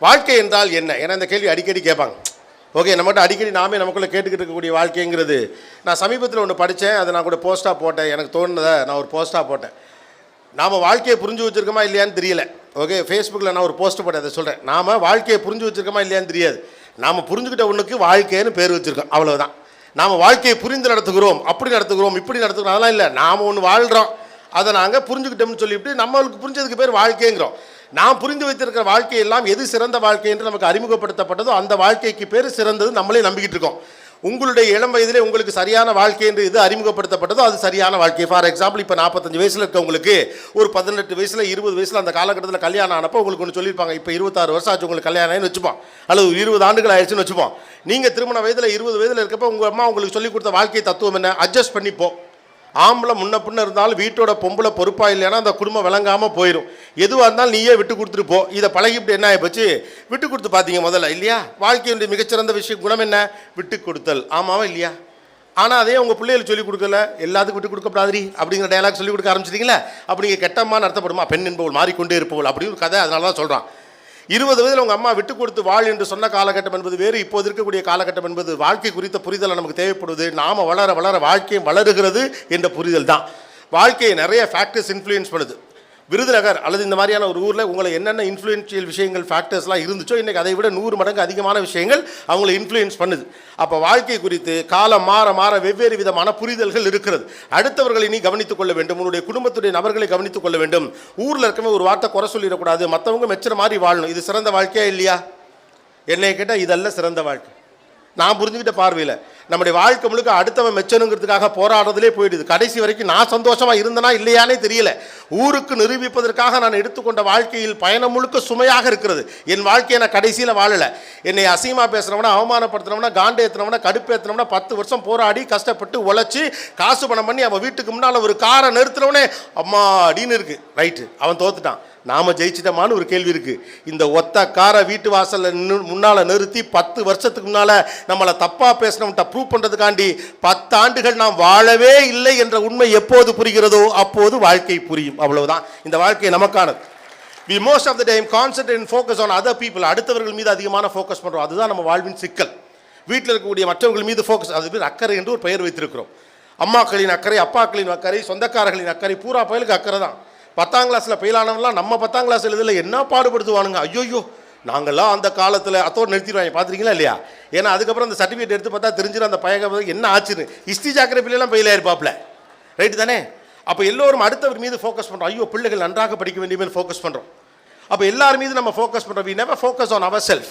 வாழ்க்கை என்றால் என்ன? ஏன்னா இந்த கேள்வி அடிக்கடி கேட்பாங்க. ஓகே, நம்மகிட்ட அடிக்கடி நாமே நமக்குள்ளே கேட்டுக்கிட்டு இருக்கக்கூடிய வாழ்க்கைங்கிறது. நான் சமீபத்தில் ஒன்று படித்தேன், அதை நான் கூட போஸ்ட்டாக போட்டேன். எனக்கு தோணுனதை நான் ஒரு போஸ்ட்டாக போட்டேன். நாம் வாழ்க்கையை புரிஞ்சு வச்சுருக்கோமா இல்லையான்னு தெரியல. ஓகே, ஃபேஸ்புக்கில் நான் ஒரு போஸ்ட் போட்டேன், அதை சொல்கிறேன். நாம் வாழ்க்கையை புரிஞ்சு வச்சுருக்கோமா இல்லையான்னு தெரியாது. நாம் புரிஞ்சுக்கிட்ட ஒன்றுக்கு வாழ்க்கைன்னு பேர் வச்சுருக்கோம், அவ்வளோதான். நாம் வாழ்க்கையை புரிந்து நடத்துகிறோம், அப்படி நடத்துகிறோம், இப்படி நடத்துகிறோம், அதெல்லாம் இல்லை. நாம் ஒன்று வாழ்கிறோம், அதை நாங்கள் புரிஞ்சுக்கிட்டோம்னு சொல்லிவிட்டு நம்மளுக்கு புரிஞ்சதுக்கு பேர் வாழ்க்கைங்கிறோம். நாம் புரிந்து வைத்திருக்கிற வாழ்க்கையெல்லாம் எது சிறந்த வாழ்க்கை என்று நமக்கு அறிமுகப்படுத்தப்பட்டதோ அந்த வாழ்க்கைக்கு பேர் சிறந்தது நம்மளே நம்பிக்கிட்டு இருக்கோம். உங்களுடைய இளம் வயதிலே உங்களுக்கு சரியான வாழ்க்கை என்று எது அறிமுகப்படுத்தப்பட்டதோ அது சரியான வாழ்க்கை. ஃபார் எக்ஸாம்பிள், இப்போ 45 வயசில் இருக்கவங்களுக்கு ஒரு 18 வயசில் 20 வயசில் அந்த காலகட்டத்தில் கல்யாணம் ஆனப்போ உங்களுக்கு ஒன்று சொல்லியிருப்பாங்க. இப்போ 26 வருஷம் ஆச்சு உங்களுக்கு கல்யாணம் ஆகின்னு வச்சுப்போம், அல்லது 20 ஆண்டுகள் ஆயிடுச்சுன்னு வச்சுப்போம். நீங்கள் திருமண வயதில் 20 வயதில் இருக்கப்போ உங்கள் அம்மா உங்களுக்கு சொல்லிக் கொடுத்த வாழ்க்கை தத்துவம் என்ன? அட்ஜஸ்ட் பண்ணிப்போம். ஆம்பளை முன்ன பின்ன இருந்தாலும் வீட்டோட பொம்பளை பொறுப்பாக இல்லைன்னா அந்த குடும்பம் விளங்காமல் போயிடும். எதுவாக இருந்தாலும் நீயே விட்டு கொடுத்துட்டு போ. இதை பழகிட்டு என்ன ஆகிப்போச்சு? விட்டு கொடுத்து பார்த்தீங்க முதல்ல, இல்லையா? வாழ்க்கையுடைய மிகச்சிறந்த விஷயம் குணம் என்ன? விட்டு கொடுத்தல். ஆமாவா இல்லையா? ஆனால் அதே உங்கள் பிள்ளைகளுக்கு சொல்லிக் கொடுக்கல. எல்லாத்துக்கும் விட்டு கொடுக்கப்படாதீ அப்படிங்கிற டயலாக் சொல்லிக் கொடுக்க ஆரம்பிச்சிட்டிங்களா? அப்படி நீங்கள் கெட்டம்மான்னு அர்த்தப்படுமா? பெண் என்பவள் மாறிக்கொண்டே இருப்பவள் அப்படின்னு ஒரு கதை. அதனால தான் சொல்கிறான். 20 வயதில் உங்கள் அம்மா விட்டு கொடுத்து வாழ் என்று சொன்ன காலகட்டம் என்பது வேறு, இப்போது இருக்கக்கூடிய காலகட்டம் என்பது வாழ்க்கை குறித்த புரிதல் நமக்கு தேவைப்படுவது. நாம் வளர வளர வாழ்க்கையும் வளருகிறது என்ற புரிதல் தான். வாழ்க்கையை நிறைய ஃபேக்டர்ஸ் இன்ஃப்ளூயன்ஸ் பண்ணுது. விருதுநகர் அல்லது இந்த மாதிரியான ஒரு ஊரில் உங்களை என்னென்ன இன்ஃப்ளூயன்ஷியல் விஷயங்கள் ஃபேக்டர்ஸ்லாம் இருந்துச்சோ இன்றைக்கி அதை விட 100 மடங்கு அதிகமான விஷயங்கள் அவங்களை இன்ஃப்ளூயன்ஸ் பண்ணுது. அப்போ வாழ்க்கை குறித்து காலம் மாற மாற வெவ்வேறு விதமான புரிதல்கள் இருக்கிறது. அடுத்தவர்களை நீ கவனித்துக் கொள்ள வேண்டும், உன்னுடைய குடும்பத்துடைய நபர்களை கவனித்துக் கொள்ள வேண்டும். ஊரில் இருக்கவே ஒரு வார்த்தை குறை சொல்லிடக்கூடாது, மற்றவங்க மெச்சுற மாதிரி வாழணும். இது சிறந்த வாழ்க்கையா இல்லையா? என்னை கேட்டால் இதெல்லாம் சிறந்த வாழ்க்கை. நான் புரிஞ்சுக்கிட்ட பார்வையில் நம்முடைய வாழ்க்கை முழுக்க அடுத்தவன் மெச்சனுங்கிறதுக்காக போராடுறதுலே போயிடுது. கடைசி வரைக்கும் நான் சந்தோஷமாக இருந்தனா இல்லையானே தெரியல. ஊருக்கு நிரூபிப்பதற்காக நான் எடுத்துக்கொண்ட வாழ்க்கையில் பயணம் முழுக்க சுமையாக இருக்கிறது. என் வாழ்க்கையை நான் கடைசியில் வாழலை. என்னை அசிங்கமாக பேசுகிறவனா, அவமானப்படுத்துனவனா, காண்டு ஏற்றினவனா, கடுப்பு ஏற்றினவனா 10 வருஷம் போராடி கஷ்டப்பட்டு உழைச்சி காசு பணம் பண்ணி அவன் வீட்டுக்கு முன்னால் ஒரு காரை நிறுத்தினவனே அம்மா அப்படின்னு இருக்குது. ரைட்டு, அவன் தோத்துட்டான். நாம் ஜெயிச்சிட்டோமான்னு ஒரு கேள்வி இருக்குது. இந்த ஒத்த காரை வீட்டு வாசலில் முன்னால் நிறுத்தி 10 வருஷத்துக்கு முன்னால் நம்மளை தப்பாக பேசினவன்ட்ட ப்ரூவ் பண்ணுறதுக்காண்டி 10 ஆண்டுகள் நாம் வாழவே இல்லை என்ற உண்மை எப்போது புரிகிறதோ அப்போது வாழ்க்கை புரியும். அவ்வளவுதான் இந்த வாழ்க்கை நமக்கானது. we most of the time concentrate and focus on other people. அடுத்தவர்கள் மீது அதிகமான ஃபோக்கஸ் பண்ணுறோம். அதுதான் நம்ம வாழ்வின் சிக்கல். வீட்டில் இருக்கக்கூடிய மற்றவர்கள் மீது ஃபோக்கஸ், அது பேர் அக்கறை என்று ஒரு பெயர் வைத்திருக்கிறோம். அம்மாக்களின் அக்கறை, அப்பாக்களின் அக்கறை, சொந்தக்காரர்களின் அக்கறை, பூரா பயலுக்கு அக்கறை தான். 10ஆம் கிளாஸில் ஃபெயிலானவங்களாம் நம்ம 10ஆம் கிளாஸ் எழுதில் என்ன பாடுபடுத்துவானுங்க. ஐயோயோ, நாங்கள்லாம் அந்த காலத்தில் அத்தோடு நிறுத்திடுவாங்க. பார்த்துருக்கீங்களா இல்லையா? ஏன்னா அதுக்கப்புறம் அந்த சர்டிஃபிகேட் எடுத்து பார்த்தா தெரிஞ்சிடும் அந்த பையன் என்ன ஆச்சுன்னு. ஹிஸ்ட்ரி ஜாக்கிர பிள்ளைலாம் ஃபெயில் ஆயிருப்பாப்ல. ரைட்டு தானே? அப்போ எல்லோரும் அடுத்தவர் மீது ஃபோக்கஸ் பண்ணுறோம். ஐயோ, பிள்ளைகள் நன்றாக படிக்க வேண்டிய மேல் ஃபோக்கஸ் பண்ணுறோம். அப்போ எல்லார் மீது நம்ம ஃபோக்கஸ் பண்ணுறோம். We never focus on our self.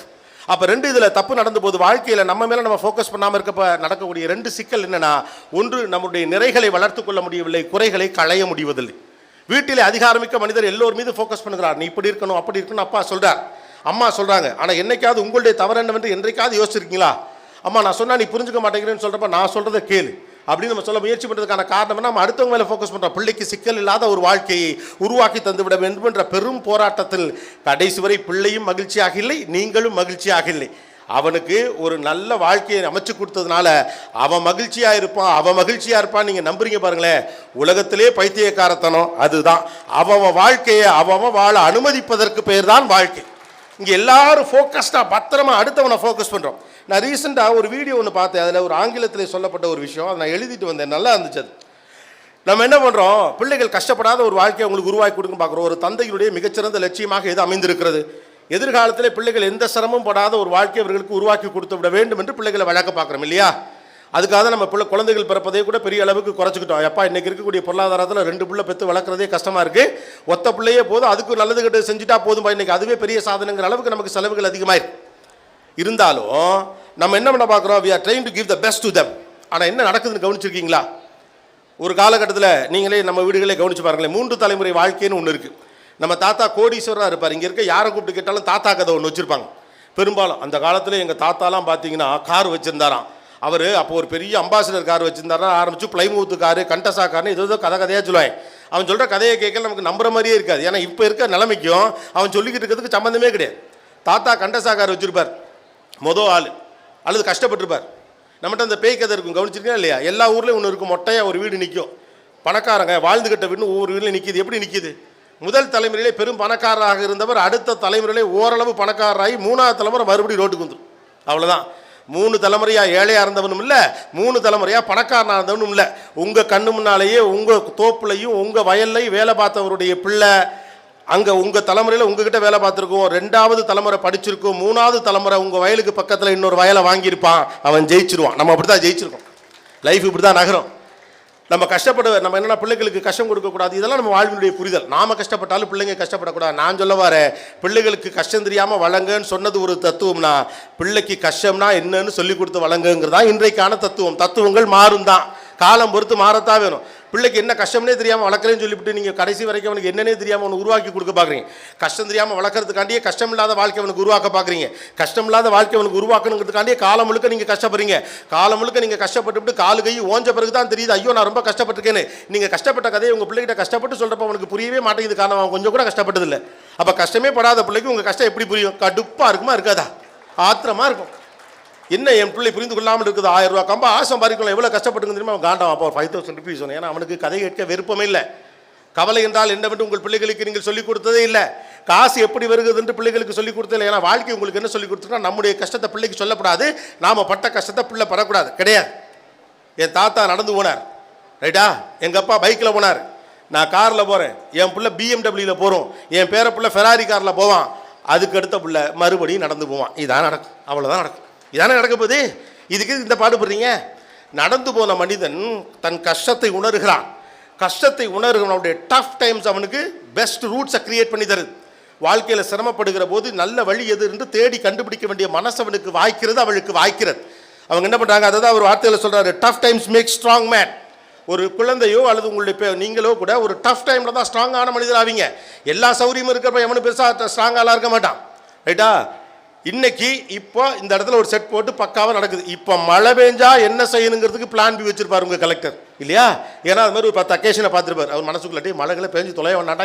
அப்போ 2 இதில் தப்பு நடந்த போது வாழ்க்கையில் நம்ம மேலே நம்ம ஃபோக்கஸ் பண்ணாமல் இருக்கப்போ நடக்கக்கூடிய 2 சிக்கல் என்னென்னா, ஒன்று நம்முடைய நிறைகளை வளர்த்து கொள்ள முடியவில்லை, குறைகளை களைய முடிவதில்லை. வீட்டிலே அதிகாரமிக்க மனிதர் எல்லோர் மீது ஃபோக்கஸ் பண்ணுகிறார். நீ இப்படி இருக்கணும், அப்படி இருக்கணும் அப்பா சொல்கிறார், அம்மா சொல்கிறாங்க. ஆனால் என்னைக்காவது உங்களுடைய தவறு என்னவென்று என்றைக்காவது யோசிச்சிருக்கீங்களா? அம்மா நான் சொன்னால் நீ புரிஞ்சுக்க மாட்டேங்கிறேன்னு சொல்கிறப்ப நான் சொல்கிறத கேளு அப்படின்னு நம்ம சொல்ல முயற்சி பண்ணுறதுக்கான காரணம் நம்ம அடுத்தவங்க மேலே ஃபோக்கஸ் பண்ணுறோம். பிள்ளைக்கு சிக்கல் இல்லாத ஒரு வாழ்க்கையை உருவாக்கி தந்துவிட வேண்டும் என்ற பெரும் போராட்டத்தில் கடைசி வரை பிள்ளையும் மகிழ்ச்சியாக இல்லை, நீங்களும் மகிழ்ச்சியாக இல்லை. அவனுக்கு ஒரு நல்ல வாழ்க்கையை அமைச்சு கொடுத்ததுனால அவன் மகிழ்ச்சியாக இருப்பான், அவன் மகிழ்ச்சியாக இருப்பான். நீங்கள் நம்புறீங்க பாருங்களேன், உலகத்திலே பைத்தியக்காரத்தனம் அதுதான். அவன் வாழ்க்கையை அவன் வாழ அனுமதிப்பதற்கு பேர் தான் வாழ்க்கை. இங்கே எல்லாரும் ஃபோக்கஸ்டாக பத்திரமா அடுத்தவனை ஃபோக்கஸ் பண்ணுறோம். நான் ரீசெண்டாக ஒரு வீடியோ ஒன்று பார்த்தேன். அதில் ஒரு ஆங்கிலத்தில் சொல்லப்பட்ட ஒரு விஷயம், அதை நான் எழுதிட்டு வந்தேன், நல்லா இருந்துச்சு. அது நம்ம என்ன பண்ணுறோம், பிள்ளைகள் கஷ்டப்படாத ஒரு வாழ்க்கையை அவங்களுக்கு உருவாக்கி கொடுக்க பார்க்குறோம். ஒரு தந்தையுடைய மிகச்சிறந்த லட்சியமாக எது அமைந்திருக்கிறது? எதிர்காலத்தில் பிள்ளைகள் எந்த சிரமம் படாத ஒரு வாழ்க்கை அவர்களுக்கு உருவாக்கி கொடுத்து விட வேண்டும் என்று பிள்ளைகளை வளர்க்க பார்க்குறோம் இல்லையா? அதுக்காக நம்ம குழந்தைகள் பிறப்பதை கூட பெரிய அளவுக்கு குறைச்சிக்கிட்டோம். எப்பா இன்றைக்கி இருக்கக்கூடிய பொருளாதாரத்தில் 2 பிள்ளை பெற்று வளர்க்குறதே கஷ்டமாக இருக்குது, ஒத்த பிள்ளையே போதும், அதுக்கு நல்லது கெட்டு செஞ்சுட்டா போதும்பா, இன்றைக்கி அதுவே பெரிய சாதனைங்கிற அளவுக்கு நமக்கு செலவுகள் அதிகமாயிருக்கு. இருந்தாலும் நம்ம என்ன பண்ண பார்க்குறோம், we are trying to give the best to them. ஆனால் என்ன நடக்குதுன்னு கவனிச்சிருக்கீங்களா? ஒரு காலகட்டத்தில் நீங்களே நம்ம வீடுகளே கவனிச்சு பாருங்களேன், 3 தலைமுறை வாழ்க்கைன்னு ஒன்று இருக்குது. நம்ம தாத்தா கோடீஸ்வரராக இருப்பார். இங்கே இருக்க யாரை கூப்பிட்டு கேட்டாலும் தாத்தா கதை ஒன்று வச்சுருப்பாங்க. பெரும்பாலும் அந்த காலத்தில் எங்கள் தாத்தாலாம் பார்த்தீங்கன்னா கார் வச்சுருந்தாராம். அவர் அப்போ ஒரு பெரிய அம்பாசிடர் கார் வச்சுருந்தாரா ஆரம்பித்து பிளைமூத்து காரு, கண்டசா கார்னு ஏதோ கதையாக சொல்லுவாங்க. அவன் சொல்கிற கதையை கேட்கல நமக்கு நம்புற மாதிரியே இருக்காது. ஏன்னா இப்போ இருக்க நிலைமைக்கும் அவன் சொல்லிக்கிட்டு இருக்கிறதுக்கு சம்மந்தமே கிடையாது. தாத்தா கண்டசா கார் வச்சுருப்பார், மொதல் ஆள், அல்லது கஷ்டப்பட்டுருப்பார். நம்மகிட்ட அந்த பேய் கதை இருக்கும், கவனிச்சிருக்கா இல்லையா? எல்லா ஊர்லேயும் ஒன்று இருக்கும், மொட்டையாக ஒரு வீடு நிற்கும். பணக்காரங்க வாழ்ந்துக்கிட்ட வீடுன்னு ஒவ்வொரு வீட்டில் நிற்கிது. எப்படி நிற்கிது? முதல் தலைமுறையிலே பெரும் பணக்காரராக இருந்தவர் அடுத்த தலைமுறையிலே ஓரளவு பணக்காரராகி 3வது தலைமுறை மறுபடியும் ரோட்டுக்கு வந்துடும். அவ்வளோதான். 3 தலைமுறையாக ஏழையாக இருந்தவனும் இல்லை, 3 தலைமுறையாக பணக்காரனாக இருந்தவனும் இல்லை. உங்கள் கண்ணு முன்னாலேயே உங்கள் தோப்புலையும் உங்கள் வயல்லையும் வேலை பார்த்தவருடைய பிள்ளை அங்கே உங்கள் தலைமுறையில் உங்ககிட்ட வேலை பார்த்துருக்கோம், 2வது தலைமுறை படிச்சிருக்கோம், 3வது தலைமுறை உங்கள் வயலுக்கு பக்கத்தில் இன்னொரு வயலை வாங்கியிருப்பான், அவன் ஜெயிச்சிருவான். நம்ம அப்படி தான் ஜெயிச்சிருக்கோம். லைஃப் இப்படி தான் நகரும். நம்ம நம்ம என்னென்னா பிள்ளைகளுக்கு கஷ்டம் கொடுக்கக்கூடாது. இதெல்லாம் நம்ம வாழ்வினுடைய புரிதல். நாம் கஷ்டப்பட்டாலும் பிள்ளைங்க கஷ்டப்படக்கூடாது. நான் சொல்ல வரேன், பிள்ளைகளுக்கு கஷ்டம் தெரியாமல் வழங்குன்னு சொன்னது ஒரு தத்துவம்னா, பிள்ளைக்கு கஷ்டம்னா என்னன்னு சொல்லி கொடுத்து வழங்குங்கிறதா இன்றைக்கான தத்துவம். தத்துவங்கள் மாறும் தான், காலம் பொறுத்து மாறத்தான் வேணும். பிள்ளைக்கு என்ன கஷ்டம்னே தெரியாமல் வளர்க்குறேன்னு சொல்லிவிட்டு நீங்கள் கடைசி வரைக்கும் அவனுக்கு என்னன்னே தெரியாமல் அவனுக்கு உருவாக்கி கொடுக்க பார்க்குறீங்க. கஷ்டம் தெரியாமல் வளர்க்குறதுக்காண்டியே கஷ்டம் இல்லாத வாழ்க்கை அவனுக்கு உருவாக்க பார்க்குறீங்க. கஷ்டம் இல்லாத வாழ்க்கை அவனுக்கு உருவாக்கணுங்கிறதுக்காண்டியே காலம் முழுக்க நீங்கள் கஷ்டப்படுறீங்க. காலம் முழுக்க நீங்கள் கஷ்டப்பட்டு காலு கை ஓஞ்ச பிறகு தான் தெரியுது, ஐயோ நான் ரொம்ப கஷ்டப்பட்டிருக்கேன்னு. நீங்கள் கஷ்டப்பட்ட கதையை உங்கள் பிள்ளைகிட்ட கஷ்டப்பட்டு சொல்கிறப்ப அவனுக்கு புரியவே மாட்டேங்குது. காரணம் அவன் கொஞ்சம் கூட கஷ்டப்பட்டதில்லை. அப்போ கஷ்டமே படாத பிள்ளைக்கு உங்கள் கஷ்டம் எப்படி புரியும்? கடுப்பாக இருக்குமா இருக்காதா? ஆத்திரமாக இருக்கும். என்ன என் பிள்ளை புரிந்து கொள்ளாமல் இருக்குது, 1000 ரூபா கம்ப ஆசம் பாரிக்கலாம், எவ்வளோ கஷ்டப்பட்டுங்க தெரியுமா? அவன் காண்டான். அப்போ 5000 ருபீஸ் சொன்னேன். ஏன்னா அவனுக்கு கதை கேட்க விருப்பமே இல்லை. கவலை என்றால் என்னவென்று உங்கள் பிள்ளைகளுக்கு நீங்கள் சொல்லிக் கொடுத்ததே இல்லை. காசு எப்படி வருகிறது என்று பிள்ளைகளுக்கு சொல்லிக் கொடுத்ததில்லை. ஏன்னா வாழ்க்கை உங்களுக்கு என்ன சொல்லிக் கொடுத்துருக்கா, நம்முடைய கஷ்டத்தை பிள்ளைக்கு சொல்லப்படாது, நாம் பட்ட கஷ்டத்தை பிள்ளை படக்கூடாது. கிடையாது. என் தாத்தா நடந்து போனார், ரைட்டா? எங்கள் அப்பா பைக்கில் போனார், நான் காரில் போகிறேன். என் பிள்ளை BMW போகிறோம், என் பேர பிள்ளை ஃபெராரி காரில் போவான். அதுக்கு அடுத்த பிள்ளை மறுபடியும் நடந்து போவான். இதான் நடக்கும். அவ்வளோதான் நடக்கும். இதானே நடக்க போகுது. இதுக்கு இந்த பாடுபடுறீங்க. நடந்து போன மனிதன் தன் கஷ்டத்தை உணர்கிறான். கஷ்டத்தை உணர்கிறவனுடைய டஃப் டைம்ஸ் அவனுக்கு பெஸ்ட் ரூட்ஸை கிரியேட் பண்ணி தருது. வாழ்க்கையில் சிரமப்படுகிற போது நல்ல வழி எது என்று தேடி கண்டுபிடிக்க வேண்டிய மனசு அவனுக்கு வாய்க்கிறது, அவளுக்கு வாய்க்கிறது. அவங்க என்ன பண்ணுறாங்க, அதை தான் ஒரு வார்த்தையில் சொல்கிறாரு, tough times make strong man. ஒரு குழந்தையோ அல்லது உங்களுடைய நீங்களோ கூட ஒரு டஃப் டைமில் தான் ஸ்ட்ராங்கான மனிதர் ஆவீங்க. எல்லா சௌகரியமும் இருக்கிறப்ப எவனும் பெருசாக ஸ்ட்ராங்காலாம் இருக்க மாட்டான். ரைட்டா? இன்னைக்கு இப்போ இந்த இடத்துல ஒரு செட் போட்டு பக்காவாக நடக்குது. இப்போ மழை பெஞ்சா என்ன செய்யணுங்கிறதுக்கு பிளான் பி வச்சிருப்பாரு உங்கள் கலெக்டர், இல்லையா? ஏன்னா அது மாதிரி ஒரு 10 அக்கேஷனை பார்த்துருப்பார். அவர் மனசுக்குள்ளாட்டி மழைகளை பெஞ்சு தொலைய வேண்டாம்.